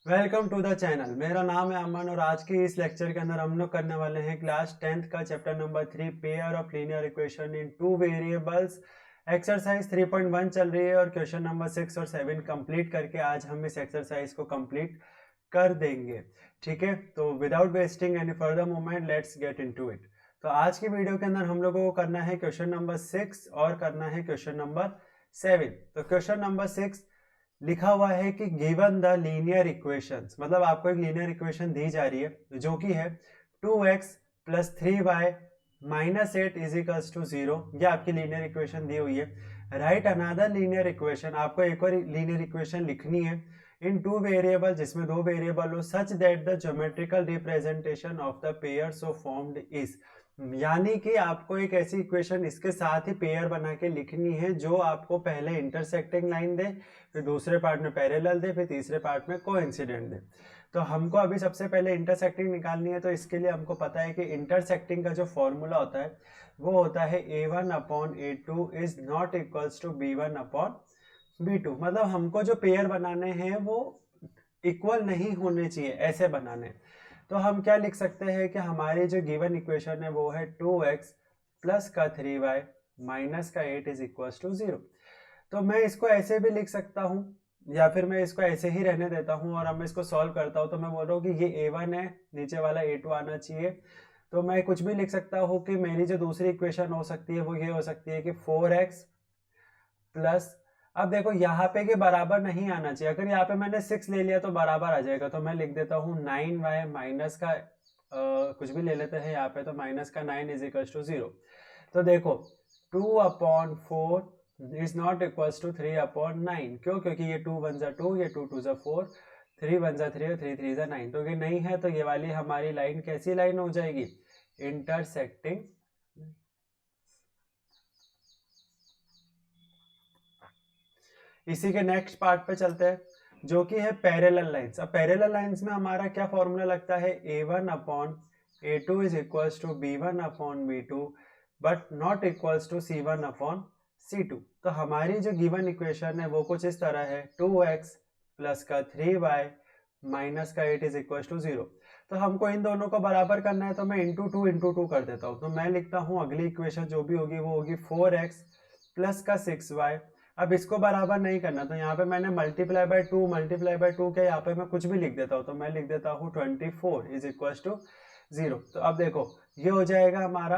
Welcome to the channel. मेरा नाम है अमन और आज के इस लेक्चर के अंदर हम लोग करने वाले हैं क्लास 10th का chapter number 3 pair of linear equation in two variables. Exercise 3.1 चल रही है और क्वेश्चन नंबर 6 और 7 कंप्लीट करके आज हम इस एक्सरसाइज को कंप्लीट कर देंगे। ठीक है, तो without wasting any further moment let's get into it. तो आज की वीडियो के अंदर हम लोगों को करना है क्वेश्चन नंबर 6 और करना है क्वेश्चन नंबर 7। तो क्वेश्चन नंबर 6 लिखा हुआ है कि गिवन द लीनियर इक्वेशंस, मतलब आपको एक लीनियर इक्वेशन दी जा रही है जो कि है 2x plus 3y minus 8 is equals to 0। ये आपकी लीनियर इक्वेशन दी हुई है। राइट अनदर लीनियर इक्वेशन, आपको एक और लीनियर इक्वेशन लिखनी है इन टू वेरिएबल जिसमें दो वेरिएबल हो, such that the geometrical representation of the pair so formed is, यानी कि आपको एक ऐसी इक्वेशन इसके साथ ही पेयर बना के लिखनी है जो आपको पहले इंटरसेक्टिंग लाइन दे, फिर दूसरे पार्ट में पैरेलल दे, फिर तीसरे पार्ट में कोइंसिडेंट दे। तो हमको अभी सबसे पहले इंटरसेक्टिंग निकालनी है। तो इसके लिए हमको पता है कि इंटरसेक्टिंग का जो फॉर्मूला होता है वो होता है a1 upon a2 is not equals to b1 upon b2। मतलब हमको जो पेयर बनाने हैं वो इक्वल नहीं होने चाहिए, ऐसे बनाने। तो हम क्या लिख सकते हैं कि हमारी जो गिवन इक्वेशन है वो है 2x प्लस का 3y माइनस का 8 इज इक्वल टू 0। तो मैं इसको ऐसे भी लिख सकता हूँ या फिर मैं इसको ऐसे ही रहने देता हूँ और अब मैं इसको सॉल्व करता हूँ। तो मैं बोल रहा हूँ कि ये a1 है, नीचे वाला a2 आना चाहिए। तो मैं कुछ भी लिख सकता हूँ कि मेरी जो दूसरी इक्वेशन हो सकती है वो ये हो सकती है कि 4x प्लस, अब देखो यहाँ पे के बराबर नहीं आना चाहिए। अगर यहाँ पे मैंने 6 ले लिया तो बराबर आ जाएगा। तो मैं लिख देता हूँ 9y माइनस का कुछ भी ले लेते हैं यहाँ पे, तो माइनस का 9 इज इक्वल टू 0। तो देखो 2/4 इज नॉट इक्वल टू 3/9। क्यों? क्योंकि ये 2 1 जा 2, ये 2 2 जा 4, 3 1 जा 3 और 3 3 जा 9। तो ये नहीं है, तो ये वाली हमारी लाइन कैसी लाइन हो जाएगी? इंटरसेक्टिंग। इसी के नेक्स्ट पार्ट पे चलते हैं जो कि है पैरेलल लाइंस। अब पैरेलल लाइंस में हमारा क्या फॉर्मूला लगता है? a1 upon a2 is equals to b1 upon b2 but not equals to c1 upon c2। तो हमारी जो गिवन इक्वेशन है वो कुछ इस तरह है 2x प्लस का 3y माइनस का 8 इज इक्वल्स टू 0। तो हमको इन दोनों को बराबर करना है, तो मैं इंटू टू कर देता हूँ। तो मैं लिखता हूँ अगली इक्वेशन जो भी होगी वो होगी 4x प्लस का 6y। अब इसको बराबर नहीं करना, तो यहाँ पे मैंने मल्टीप्लाई बाय टू क्या, यहाँ पे मैं कुछ भी लिख देता हूँ। तो मैं लिख देता हूँ 24 इज इक्वल टू 0। तो अब देखो ये हो जाएगा हमारा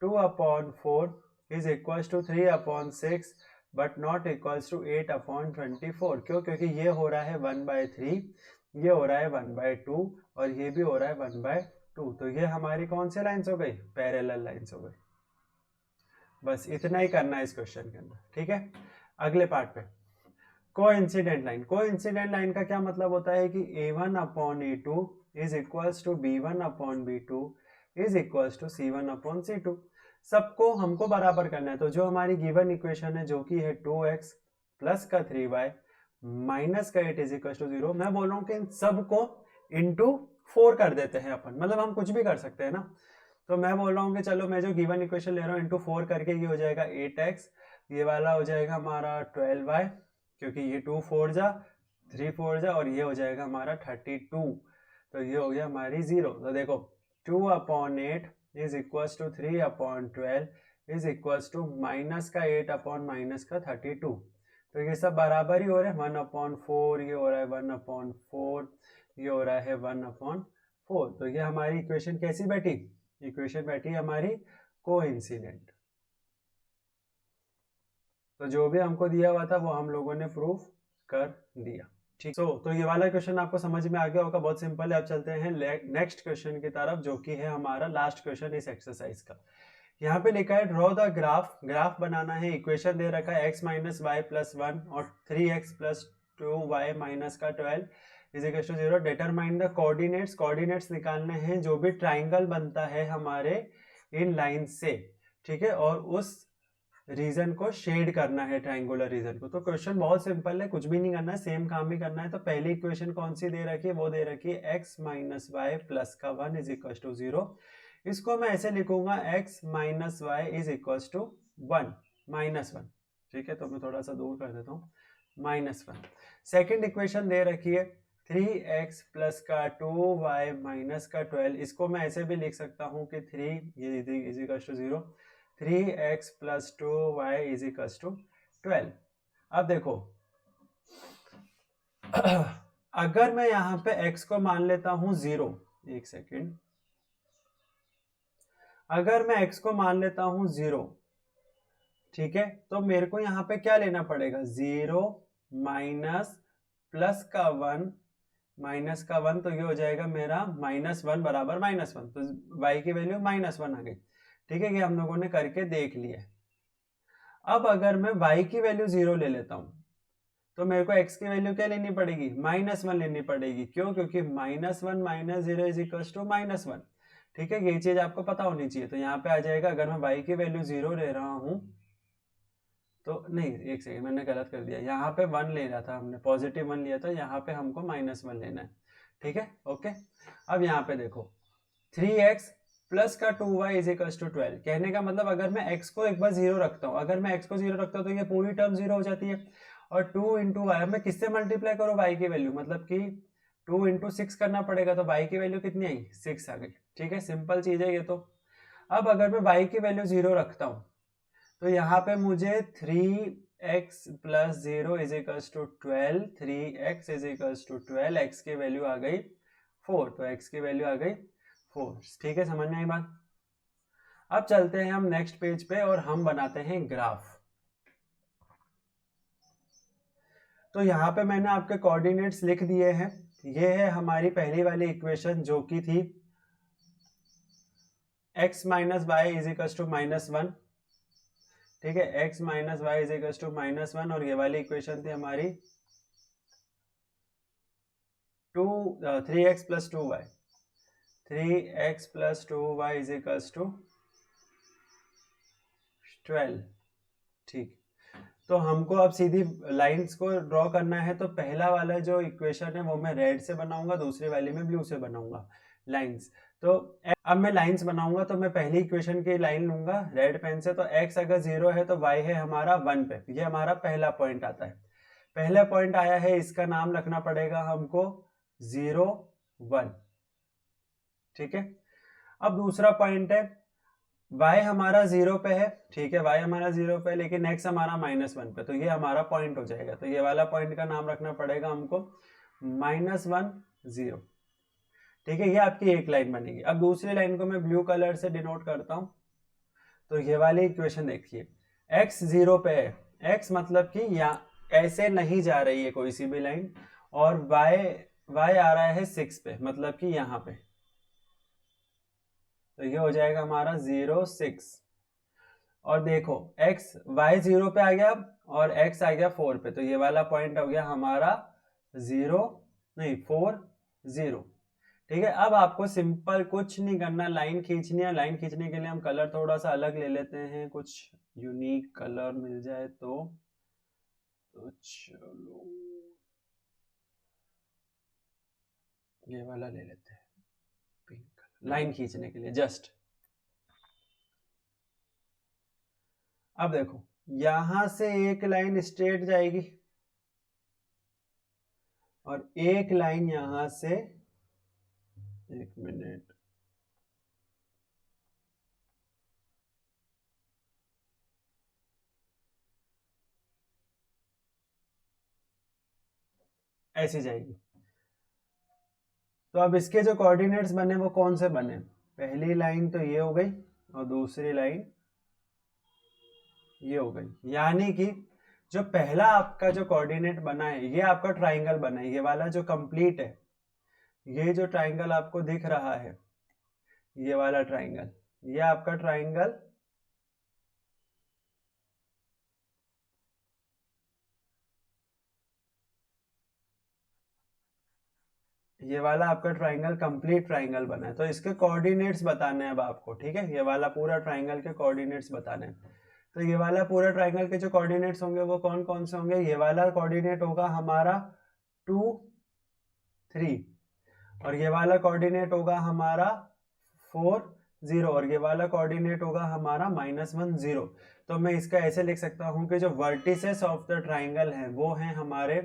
2/4 is equal to 3/6 but not equal to 8/24। क्यों? क्योंकि ये हो रहा है 1/3, ये हो रहा है 1/2 और ये भी हो रहा है 1/2। तो ये हमारी कौन सी लाइन्स हो गई? पैरेलल लाइन्स हो गई। बस इतना ही करना है इस क्वेश्चन के अंदर। ठीक है, अगले पार्ट पे कोइंसिडेंट लाइन। कोइंसिडेंट लाइन का क्या मतलब होता है कि a1 upon a2 is equals to b1 upon b2 is equals to c1 upon c2। सबको हमको बराबर करना है। तो जो हमारी गिवन इक्वेशन है जो कि है 2x प्लस का 3y माइनस का 8 इज इक्वल्स टू 0, मैं बोल रहा हूँ कि इन सबको इंटू 4 कर देते हैं अपन। मतलब हम कुछ भी कर सकते हैं ना। तो मैं बोल रहा हूँ कि चलो मैं जो गिवन इक्वेशन ले रहा हूँ इंटू 4 करके ये हो जाएगा 8x, ये वाला हो जाएगा हमारा 12y, क्योंकि ये 2 4 जा 3 4 जा, और ये हो जाएगा हमारा 32। तो ये हो गया हमारी 0। तो देखो 2/8 is equals to 3/12 is equals to minus का 8 अपॉन माइनस का 32। तो ये सब बराबर ही हो रहे हैं। 1/4 ये हो रहा है 1/4, ये हो रहा है 1/4। तो ये हमारी इक्वेशन कैसी बैठी? इक्वेशन बैठी हमारी कोइंसिडेंट। तो जो भी हमको दिया हुआ था वो हम लोगों ने प्रूफ कर दिया। ठीक, तो ये वाला क्वेश्चन आपको समझ में आ गया होगा, बहुत सिंपल है। अब चलते हैं नेक्स्ट क्वेश्चन की तरफ जो कि है हमारा लास्ट क्वेश्चन इस एक्सरसाइज का। यहाँ पे लिखा है ड्रॉ द ग्राफ। ग्राफ बनाना है। इक्वेशन दे रखा है x माइनस वाई प्लस 1 और 3x प्लस 2y माइनस का 12 is equal to 0। Determine the coordinates. Coordinates निकालने हैं जो भी ट्राइंगल बनता है हमारे इन लाइन से। ठीक है, और उस रीजन को शेड करना है, ट्राइंगुलर रीजन को। तो क्वेश्चन बहुत सिंपल है, कुछ भी नहीं करना है, सेम काम ही करना है। तो पहली इक्वेशन कौन सी दे रखी है? वो दे रखी है x माइनस वाई प्लस का 1 इज इक्वल टू 0। इसको मैं ऐसे लिखूंगा x minus y is equal to 1 minus 1। ठीक है, तो मैं थोड़ा सा दूर कर देता हूँ, -1। सेकेंड इक्वेशन दे रखी है 3x प्लस का 2y माइनस का 12, इसको मैं ऐसे भी लिख सकता हूँ कि 3 ये is equal to 0, 3x plus 2y is equal to 12। अब देखो अगर मैं यहाँ पे x को मान लेता हूँ 0, एक सेकेंड, अगर मैं x को मान लेता हूँ 0, ठीक है, तो मेरे को यहाँ पे क्या लेना पड़ेगा, 0 माइनस प्लस का 1 माइनस का 1, तो ये हो जाएगा मेरा -1 बराबर -1, तो y की वैल्यू -1 आ गई। ठीक है, ये हम लोगों ने करके देख लिया। अब अगर मैं y की वैल्यू 0 ले लेता हूं तो मेरे को x की वैल्यू क्या लेनी पड़ेगी, -1 लेनी पड़ेगी। क्यों? क्योंकि -1 माइनस 0 इज इक्वल टू -1। ठीक है, ये चीज आपको पता होनी चाहिए। तो यहाँ पे आ जाएगा, अगर मैं y की वैल्यू 0 ले रहा हूँ तो नहीं, एक सेकेंड, मैंने गलत कर दिया, यहाँ पे 1 ले रहा था हमने, पॉजिटिव 1 लिया था, यहाँ पे हमको -1 लेना है। ठीक है, ओके। अब यहाँ पे देखो 3x प्लस का 2y इज इक्वल टू 12, कहने का मतलब अगर मैं x को एक बार 0 रखता हूँ, अगर मैं x को 0 रखता हूँ तो ये पूरी टर्म 0 हो जाती है। और 2 इंटू वाई, मैं किससे मल्टीप्लाई करो y की वैल्यू, मतलब कि 2 इंटू 6 करना पड़ेगा, तो y की वैल्यू कितनी आई, 6 आ गई। ठीक है, सिंपल चीज है ये तो। अब अगर मैं y की वैल्यू 0 रखता हूँ तो यहाँ पे मुझे 3x plus 0 is equals to 12, 3x is equals to 12, x की वैल्यू आ गई 4, तो x की वैल्यू आ गई 4। ठीक है, समझ में आई बात। अब चलते हैं हम नेक्स्ट पेज पे और हम बनाते हैं ग्राफ। तो यहाँ पे मैंने आपके कोऑर्डिनेट्स लिख दिए हैं। ये है हमारी पहली वाली इक्वेशन जो कि थी x minus y is equal to -1। ठीक है, x minus y is equal to -1, और ये वाली इक्वेशन थी हमारी 3x plus 2y, 3x plus 2y is equal to 12। ठीक, तो हमको अब सीधी लाइंस को ड्रॉ करना है। तो पहला वाला जो इक्वेशन है वो मैं रेड से बनाऊंगा, दूसरी वाली में ब्लू से बनाऊंगा लाइंस। तो अब मैं लाइंस बनाऊंगा, तो मैं पहली इक्वेशन की लाइन लूंगा रेड पेन से। तो x अगर 0 है तो y है हमारा 1 पे, ये हमारा पहला पॉइंट आता है। पहला पॉइंट आया है, इसका नाम रखना पड़ेगा हमको 0 1। ठीक है, अब दूसरा पॉइंट है, y हमारा 0 पे है। ठीक है, y हमारा 0 पे है, लेकिन x हमारा -1 पे, तो ये हमारा पॉइंट हो जाएगा। तो ये वाला पॉइंट का नाम रखना पड़ेगा हमको -1 0। ठीक है, ये आपकी एक लाइन बनेगी। अब दूसरी लाइन को मैं ब्लू कलर से डिनोट करता हूं। तो ये वाली इक्वेशन देखिए, x 0 पे है, x मतलब कि यहाँ ऐसे नहीं जा रही है कोई सी भी लाइन, और y आ रहा है 6 पे, मतलब कि यहाँ पे। तो ये हो जाएगा हमारा 0 6। और देखो x y 0 पे आ गया और x आ गया 4 पे, तो ये वाला पॉइंट हो गया हमारा 0 नहीं 4 0। ठीक है, अब आपको सिंपल कुछ नहीं करना, लाइन खींचनी है। लाइन खींचने के लिए हम कलर थोड़ा सा अलग ले लेते हैं, कुछ यूनिक कलर मिल जाए तो चलो ये वाला ले लेते हैं, पिंक कलर, लाइन खींचने के लिए जस्ट। अब देखो यहां से एक लाइन स्ट्रेट जाएगी और एक लाइन यहां से, एक मिनट, ऐसी जाएगी। तो अब इसके जो कोऑर्डिनेट्स बने वो कौन से बने, पहली लाइन तो ये हो गई और दूसरी लाइन ये हो गई। यानी कि जो पहला आपका जो कोऑर्डिनेट बना है ये आपका ट्राइंगल बना है, ये वाला जो कंप्लीट है, ये जो ट्राइंगल आपको दिख रहा है, ये वाला ट्राइंगल, ये आपका ट्राइंगल ये वाला आपका ट्राइंगल कंप्लीट ट्राइंगल बना है। तो इसके कोऑर्डिनेट्स बताने हैं अब आपको। ठीक है, ये वाला पूरा ट्राइंगल के कोऑर्डिनेट्स बताने हैं। तो ये वाला पूरा ट्राइंगल के जो कोऑर्डिनेट्स होंगे वो कौन कौन से होंगे, ये वाला कोऑर्डिनेट होगा हमारा 2 3, और ये वाला कोऑर्डिनेट होगा हमारा 4 0, और ये वाला कोऑर्डिनेट होगा हमारा -1 0। तो मैं इसका ऐसे लिख सकता हूं कि जो वर्टिसेस ऑफ द ट्राइंगल हैं वो हैं हमारे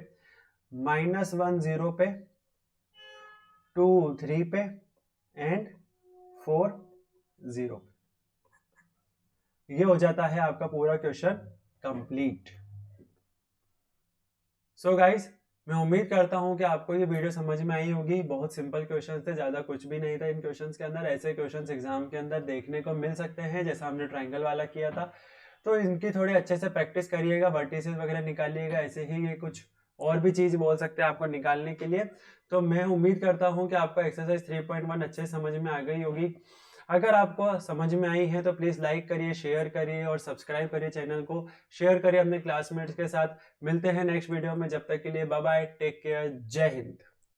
-1 0 पे, 2 3 पे एंड 4 0 पे। ये हो जाता है आपका पूरा क्वेश्चन कंप्लीट। सो गाइस, मैं उम्मीद करता हूं कि आपको ये वीडियो समझ में आई होगी। बहुत सिंपल क्वेश्चन थे, ज़्यादा कुछ भी नहीं था इन क्वेश्चंस के अंदर। ऐसे क्वेश्चंस एग्जाम के अंदर देखने को मिल सकते हैं, जैसा हमने ट्रायंगल वाला किया था। तो इनकी थोड़ी अच्छे से प्रैक्टिस करिएगा, वर्टिसेस वगैरह निकालिएगा। ऐसे ही ये कुछ और भी चीज़ बोल सकते हैं आपको निकालने के लिए। तो मैं उम्मीद करता हूँ कि आपको एक्सरसाइज 3.1 अच्छे समझ में आ गई होगी। अगर आपको समझ में आई है तो प्लीज़ लाइक करिए, शेयर करिए और सब्सक्राइब करिए चैनल को, शेयर करिए अपने क्लासमेट्स के साथ। मिलते हैं नेक्स्ट वीडियो में, जब तक के लिए बाय बाय, टेक केयर, जय हिंद।